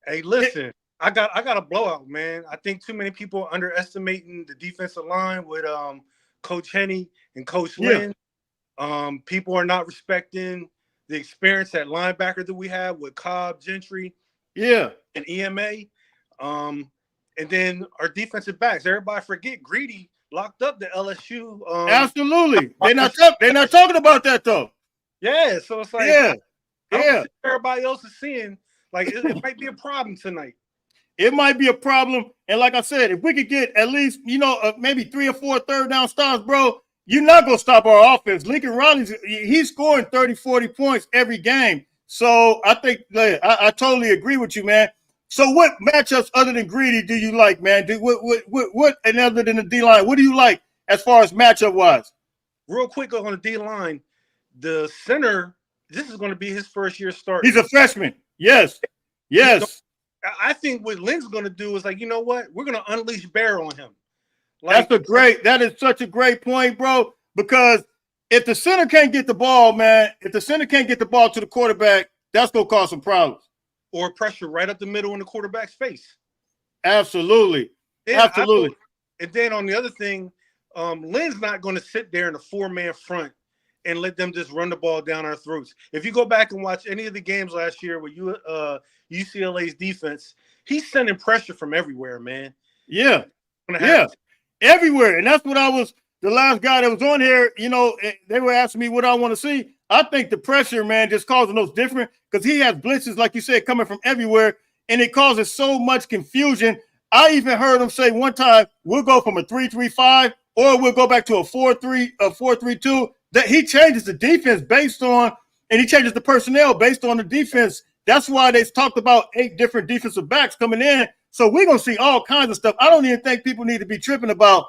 Hey, listen, I got a blowout, man. I think too many people are underestimating the defensive line with Coach Henny and Coach Lynn. People are not respecting the experience at linebacker that we have with Cobb, Gentry, and EMA. And then our defensive backs. Everybody forget Greedy locked up the LSU. Absolutely. They're not talking about that though. Yeah, so it's like I don't see everybody else is seeing. Like it might be a problem tonight. It might be a problem. And like I said, if we could get at least, maybe 3 or 4 third down stops, bro, you're not going to stop our offense. Lincoln Riley's, he's scoring 30, 40 points every game. So I think I totally agree with you, man. So what matchups other than Greedy do you like, man? What and other than the D-line, what do you like as far as matchup-wise? Real quick on the D-line, the center, this is going to be his first year start. He's a freshman. Yes. I think what Lynn's going to do is like, you know what? We're going to unleash Bear on him. That is such a great point, bro, because if the center can't get the ball, man, if the center can't get the ball to the quarterback, that's going to cause some problems. Or pressure right up the middle in the quarterback's face. Absolutely. Absolutely. And then on the other thing, Lynn's not going to sit there in a 4-man front and let them just run the ball down our throats. If you go back and watch any of the games last year with UCLA's defense, he's sending pressure from everywhere, man. Yeah. Everywhere. And that's what the last guy that was on here, they were asking me what I want to see. I think the pressure, man, just causing those different, because he has blitzes, like you said, coming from everywhere, and it causes so much confusion. I even heard him say one time, we'll go from a 3-3-5 or we'll go back to a 4-3-2. That he changes the defense and he changes the personnel based on the defense. That's why they talked about 8 different defensive backs coming in. So we're going to see all kinds of stuff. I don't even think people need to be tripping about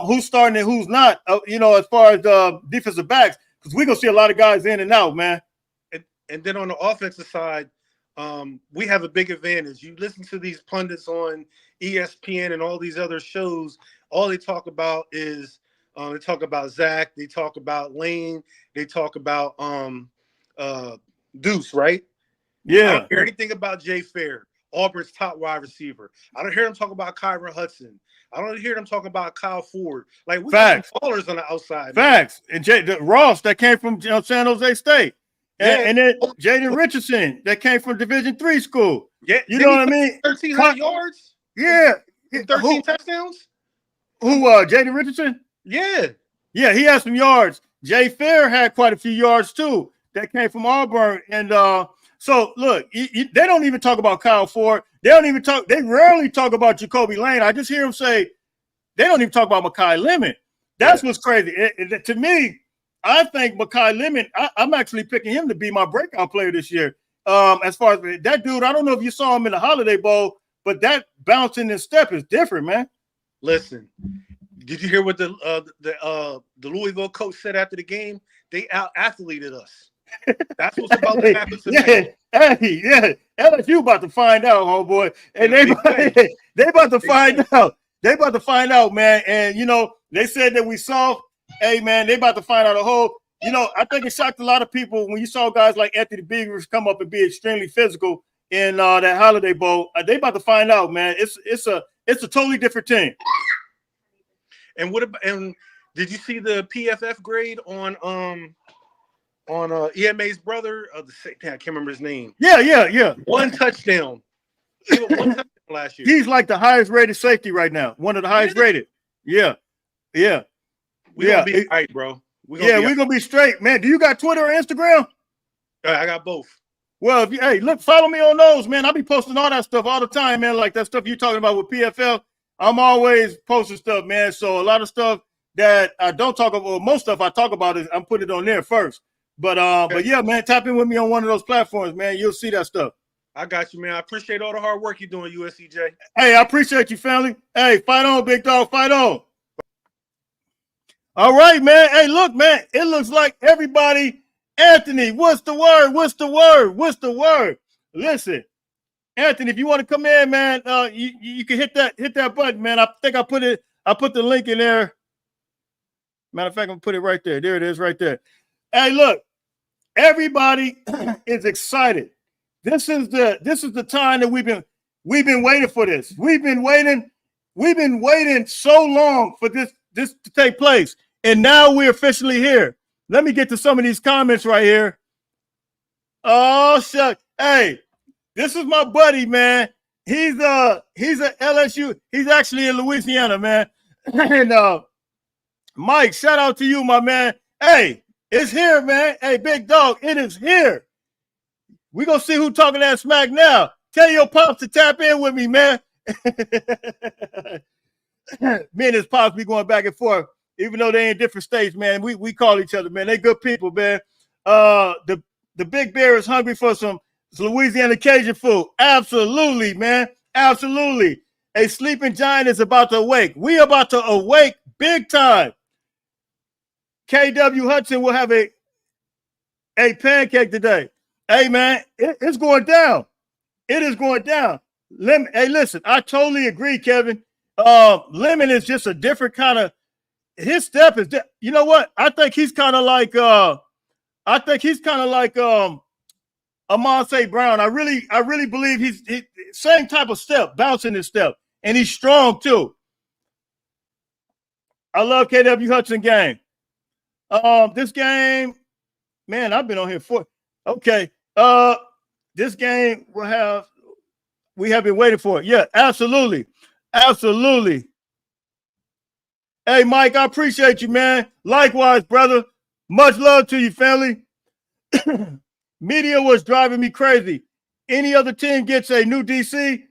who's starting and who's not, as far as defensive backs, because we're going to see a lot of guys in and out, man. And then on the offensive side, we have a big advantage. You listen to these pundits on ESPN and all these other shows, all they talk about is they talk about Zach, they talk about Lane, they talk about Deuce, right? Yeah. I don't hear anything about Jay Fair, Auburn's top wide receiver. I don't hear them talk about Kyron Hudson. I don't hear them talk about Kyle Ford. Like, we got some ballers on the outside. Facts. Man. And Ross, that came from San Jose State. And then Jaden Richardson, that came from Division III school. Yeah. You know what I mean? 1,300 yards? Yeah. 13 touchdowns? Who, Jaden Richardson? Yeah. Yeah, he had some yards. Jay Fair had quite a few yards, too. That came from Auburn. And so, look, they don't even talk about Kyle Ford. They rarely talk about Jacoby Lane. I just hear them say, they don't even talk about Mekhi Lemon. That's what's crazy. To me, I think Mekhi Lemon, I'm actually picking him to be my breakout player this year. As far as that dude, I don't know if you saw him in the Holiday Bowl, but that bouncing and step is different, man. Listen, did you hear what the Louisville coach said after the game? They out-athleted us. That's what's about to happen tonight. LSU about to find out, homeboy. And they about to find out. They about to find out, man. And, they said that we soft. Hey, man, they about to find out a whole, I think it shocked a lot of people when you saw guys like Anthony Beavers come up and be extremely physical in that Holiday Bowl. They about to find out, man. It's a totally different team. And and did you see the PFF grade on EMA's brother? I can't remember his name. Yeah. One touchdown. He was 1 touchdown last year. He's like the highest rated safety right now. One of the highest rated. Yeah. We're gonna be all right, bro. We're gonna be straight, man. Do you got Twitter or Instagram? I got both. Well, if you, hey, look, follow me on those, man. I'll be posting all that stuff all the time, man. Like that stuff you're talking about with PFL. I'm always posting stuff, man. So a lot of stuff that I don't talk about, most stuff I talk about is I'm putting it on there first. But yeah, man, tap in with me on one of those platforms, man. You'll see that stuff. I got you, man. I appreciate all the hard work you're doing, Uscj. Hey, I appreciate you, family. Hey, fight on, big dog. Fight on. All right, man. Hey, look, man. It looks like everybody. Anthony, what's the word? What's the word? What's the word? Listen, Anthony, if you want to come in, man, you can hit that button, man. I think I put the link in there. Matter of fact, I'm gonna put it right there. There it is, right there. Hey, look, everybody is excited. This is the time that we've been waiting for this. We've been waiting so long for this to take place, and now we're officially here. Let me get to some of these comments right here. Oh, shuck. Hey, this is my buddy, man. He's at LSU. He's actually in Louisiana, man. And Mike, shout out to you, my man. Hey, it's here, man. Hey, big dog, it is here. We gonna see who talking that smack now. Tell your pops to tap in with me, man. Me and his pops be going back and forth. Even though they're in different states, man, we call each other, man. They good people, man. The Big Bear is hungry for some Louisiana Cajun food. Absolutely, man. Absolutely. A sleeping giant is about to awake. We about to awake big time. KW Hudson will have a pancake today. Hey, man, it's going down. It is going down. Hey, listen, I totally agree, Kevin. Lemon is just a different kind of. His step is, you know what? I think he's kind of like Amon St. Brown. I really believe he's same type of step, bouncing his step, and he's strong too. I love KW Hudson game. This game, man, I've been on here for. Okay, this game we have been waiting for it. Yeah, absolutely, absolutely. Hey, Mike, I appreciate you, man. Likewise, brother. Much love to you, family. Media was driving me crazy. Any other team gets a new DC,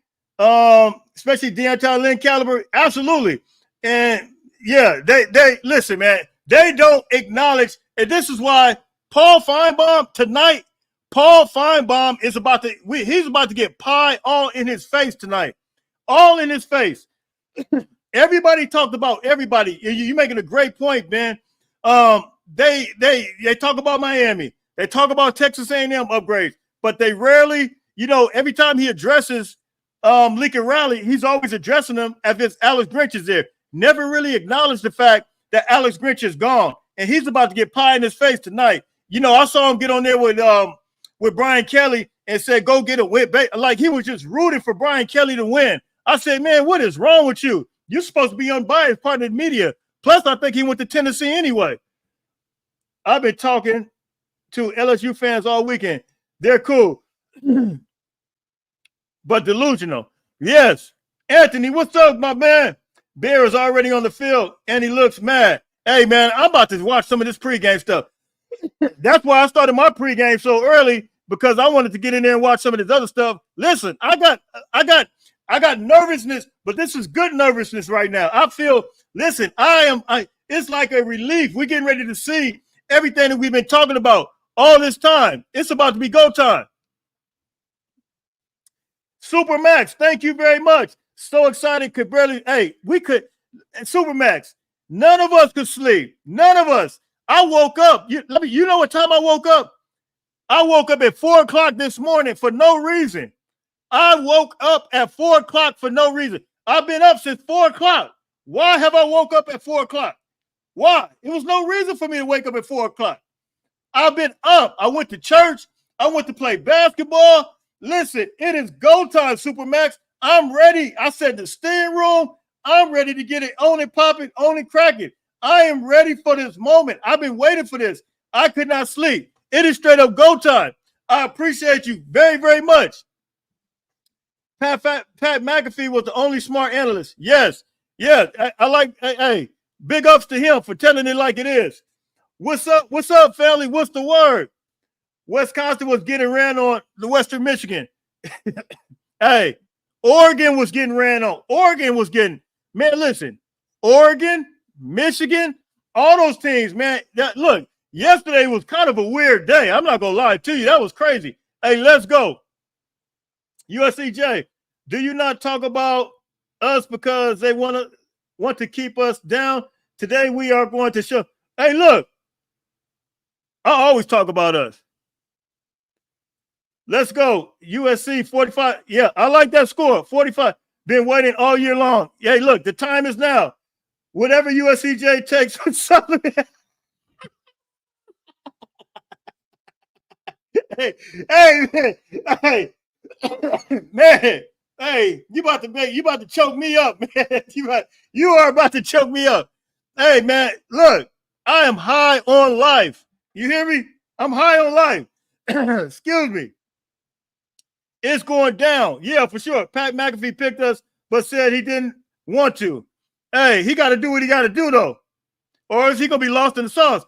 especially Deontay Lynn caliber, absolutely. And yeah, they listen, man. They don't acknowledge, and this is why Paul Feinbaum tonight. Paul Feinbaum is he's about to get pie all in his face tonight, all in his face. Everybody talked about everybody. You're making a great point, man. They talk about Miami. They talk about Texas A&M upgrades, but they rarely, every time he addresses Lincoln Riley, he's always addressing them as if Alex Grinch is there. Never really acknowledged the fact that Alex Grinch is gone, and he's about to get pie in his face tonight. I saw him get on there with Brian Kelly and said, "Go get a win." Like he was just rooting for Brian Kelly to win. I said, "Man, what is wrong with you? You're supposed to be unbiased, part of the media." Plus, I think he went to Tennessee anyway. I've been talking to LSU fans all weekend. They're cool, but delusional. Yes. Anthony, what's up, my man? Bear is already on the field, and he looks mad. Hey, man, I'm about to watch some of this pregame stuff. That's why I started my pregame so early, because I wanted to get in there and watch some of this other stuff. Listen, I got nervousness, but this is good nervousness right now. I feel, listen, it's like a relief. We're getting ready to see everything that we've been talking about all this time. It's about to be go time. Supermax, thank you very much. So excited, Supermax, none of us could sleep. None of us. I woke up. You know what time I woke up? I woke up at 4 o'clock this morning for no reason. I woke up at 4 o'clock for no reason. I've been up since 4 o'clock. Why have I woke up at 4 o'clock? Why? It was no reason for me to wake up at 4 o'clock. I've been up. I went to church. I went to play basketball. Listen, it is go time, Supermax. I'm ready. I said the steam room. I'm ready to get it on and pop it, on and crack it. I am ready for this moment. I've been waiting for this. I could not sleep. It is straight up go time. I appreciate you very, very much. Pat McAfee was the only smart analyst. Yes. Yeah. I like, hey, big ups to him for telling it like it is. What's up, family? What's the word? Wisconsin was getting ran on the Western Michigan. Hey, Oregon was getting ran on. Oregon was getting, man, listen, Oregon, Michigan, all those teams, man. Look, yesterday was kind of a weird day. I'm not going to lie to you. That was crazy. Hey, let's go. Uscj, do you not talk about us because they want to keep us down? Today we are going to show. Hey, look, I always talk about us. Let's go. USC 45. Yeah, I like that score. 45. Been waiting all year long. Hey, look, the time is now. Whatever USCJ takes on Sullivan. Hey, man. Hey, man. Hey, you about to choke me up, man. You are about to choke me up. Hey, man, look, I am high on life. You hear me? I'm high on life. Excuse me. It's going down. Yeah, for sure. Pat McAfee picked us, but said he didn't want to. Hey, he got to do what he got to do, though. Or is he going to be lost in the sauce?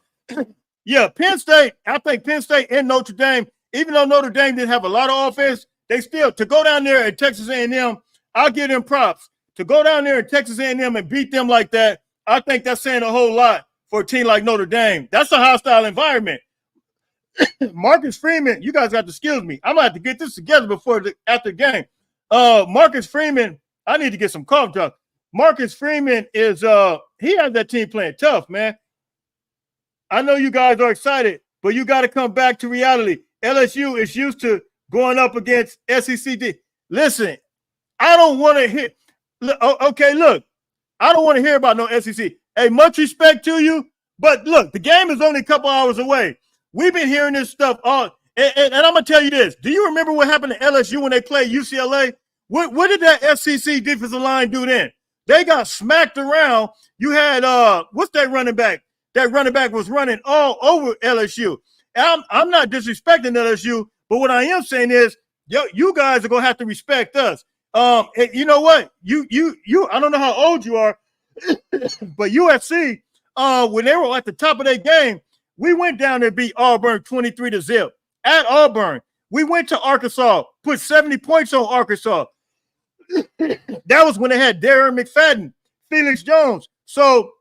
Yeah, Penn State, I think Penn State and Notre Dame, even though Notre Dame didn't have a lot of offense, they still, to go down there at Texas A&M, I'll give them props. To go down there at Texas A&M and beat them like that, I think that's saying a whole lot for a team like Notre Dame. That's a hostile environment. Marcus Freeman, you guys got to excuse me. I'm going to have to get this together after the game. Marcus Freeman, I need to get some cough drops. Marcus Freeman is, he has that team playing tough, man. I know you guys are excited, but you got to come back to reality. LSU is used to going up against SEC. Listen, I don't want to hear. Okay, look, I don't want to hear about no SEC. Hey, much respect to you, but look, the game is only a couple hours away. We've been hearing this stuff all, and I'm going to tell you this. Do you remember what happened to LSU when they played UCLA? What did that SEC defensive line do then? They got smacked around. You had, what's that running back? That running back was running all over LSU. And I'm not disrespecting LSU, but what I am saying is, you guys are going to have to respect us. You know what? You, I don't know how old you are, but USC, when they were at the top of their game, we went down there and beat Auburn 23-0 at Auburn. We went to Arkansas, put 70 points on Arkansas. That was when they had Darren McFadden, Felix Jones. So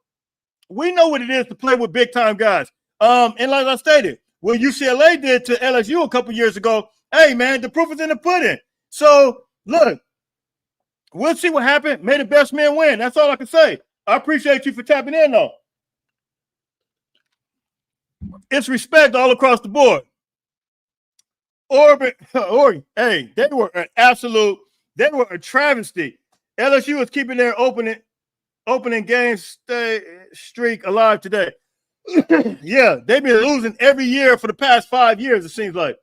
we know what it is to play with big-time guys. And like I stated, what UCLA did to LSU a couple years ago, hey, man, the proof is in the pudding. So, look, we'll see what happened. May the best man win. That's all I can say. I appreciate you for tapping in, though. It's respect all across the board. Hey, they were an absolute, they were a travesty. LSU is keeping their opening game streak alive today. Yeah, they've been losing every year for the past 5 years, it seems like.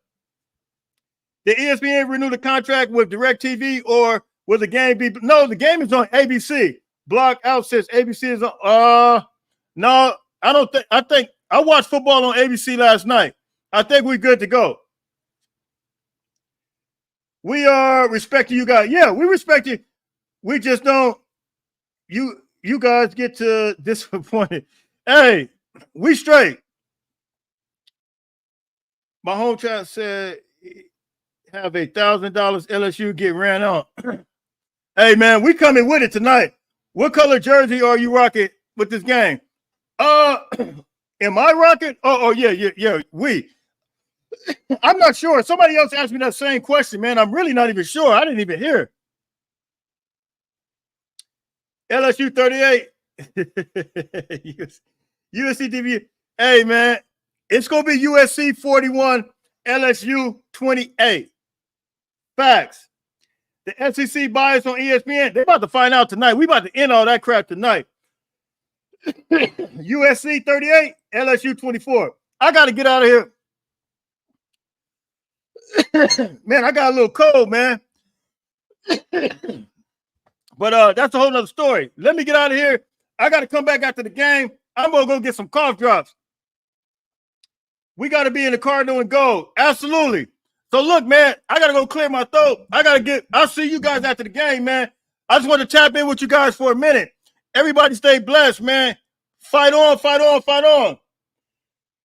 Did ESPN renew the contract with DirecTV, or will the game be? No, the game is on ABC. Block out says ABC is on. No, I don't think. I think I watched football on ABC last night. I think we're good to go. We are respecting you guys. Yeah, we respect you. We just don't. You guys get to disappointed. Hey, we straight. My home chat said have $1,000 LSU get ran on. Hey man, we coming with it tonight. What color jersey are you rocking with this game? Am I rocking? Oh yeah. We. I'm not sure. Somebody else asked me that same question, man. I'm really not even sure. I didn't even hear. LSU 38. USC TV. Hey, man, it's going to be USC 41, LSU 28. Facts. The SEC bias on ESPN, they're about to find out tonight. We about to end all that crap tonight. USC 38, LSU 24. I got to get out of here. Man, I got a little cold, man. But that's a whole nother story. Let me get out of here. I got to come back after the game. I'm going to go get some cough drops. We got to be in the Cardinal and gold. Absolutely. So, look, man, I got to go clear my throat. I'll see you guys after the game, man. I just want to tap in with you guys for a minute. Everybody stay blessed, man. Fight on, fight on, fight on.